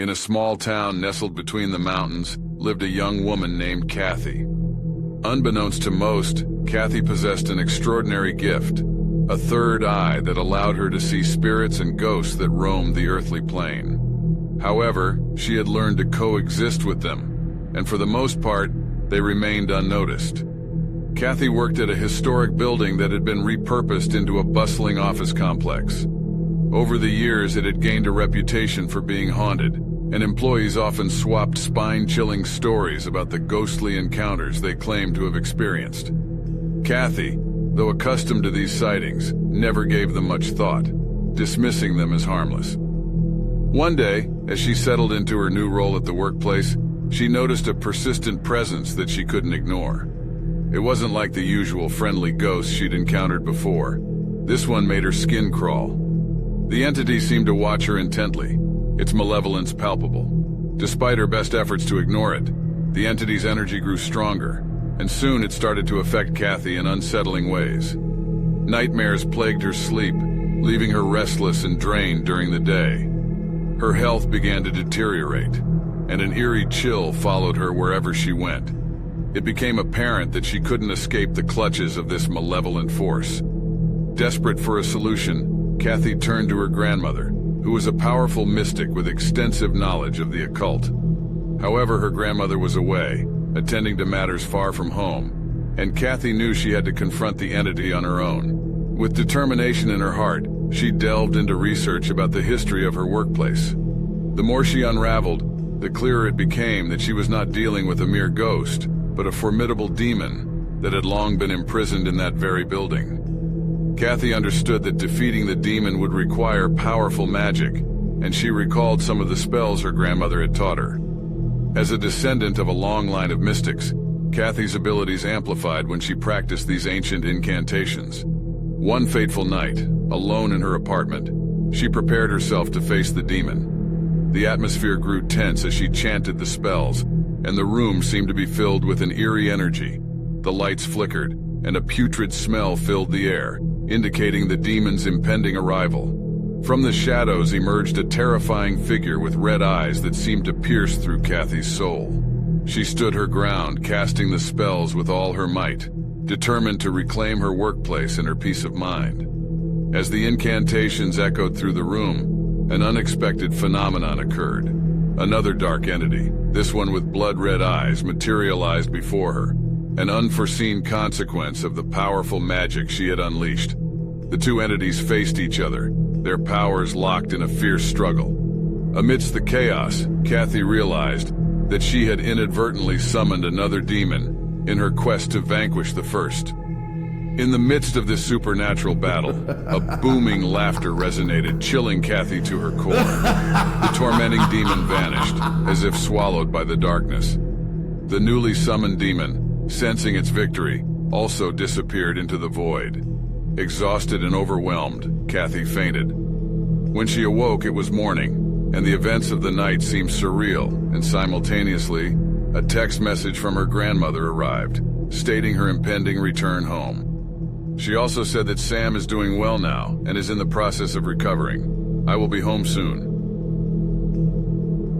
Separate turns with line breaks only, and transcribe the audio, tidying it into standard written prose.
In a small town nestled between the mountains lived a young woman named Kathy. Unbeknownst to most, Kathy possessed an extraordinary gift, a third eye that allowed her to see spirits and ghosts that roamed the earthly plane. However, she had learned to coexist with them, and for the most part, they remained unnoticed. Kathy worked at a historic building that had been repurposed into a bustling office complex. Over the years, it had gained a reputation for being haunted, and employees often swapped spine-chilling stories about the ghostly encounters they claimed to have experienced. Kathy, though accustomed to these sightings, never gave them much thought, dismissing them as harmless. One day, as she settled into her new role at the workplace, she noticed a persistent presence that she couldn't ignore. It wasn't like the usual friendly ghosts she'd encountered before. This one made her skin crawl. The entity seemed to watch her intently, its malevolence palpable. Despite her best efforts to ignore it, the entity's energy grew stronger, and soon it started to affect Kathy in unsettling ways. Nightmares plagued her sleep, leaving her restless and drained during the day. Her health began to deteriorate, and an eerie chill followed her wherever she went. It became apparent that she couldn't escape the clutches of this malevolent force. Desperate for a solution, Kathy turned to her grandmother, who was a powerful mystic with extensive knowledge of the occult. However, her grandmother was away, attending to matters far from home, and Kathy knew she had to confront the entity on her own. With determination in her heart, she delved into research about the history of her workplace. The more she unraveled, the clearer it became that she was not dealing with a mere ghost, but a formidable demon that had long been imprisoned in that very building. Kathy understood that defeating the demon would require powerful magic, and she recalled some of the spells her grandmother had taught her. As a descendant of a long line of mystics, Kathy's abilities amplified when she practiced these ancient incantations. One fateful night, alone in her apartment, she prepared herself to face the demon. The atmosphere grew tense as she chanted the spells, and the room seemed to be filled with an eerie energy. The lights flickered, and a putrid smell filled the air, indicating the demon's impending arrival. From the shadows emerged a terrifying figure with red eyes that seemed to pierce through Kathy's soul. She stood her ground, casting the spells with all her might, determined to reclaim her workplace and her peace of mind. As the incantations echoed through the room, an unexpected phenomenon occurred. Another dark entity, this one with blood-red eyes, materialized before her, an unforeseen consequence of the powerful magic she had unleashed. The two entities faced each other, their powers locked in a fierce struggle. Amidst the chaos, Kathy realized that she had inadvertently summoned another demon in her quest to vanquish the first. In the midst of this supernatural battle, a booming laughter resonated, chilling Kathy to her core. The tormenting demon vanished, as if swallowed by the darkness. The newly summoned demon, sensing its victory, also disappeared into the void. Exhausted and overwhelmed, Kathy fainted. When she awoke, it was morning, and the events of the night seemed surreal, and simultaneously, a text message from her grandmother arrived, stating her impending return home. She also said that Sam is doing well now and is in the process of recovering. "I will be home soon.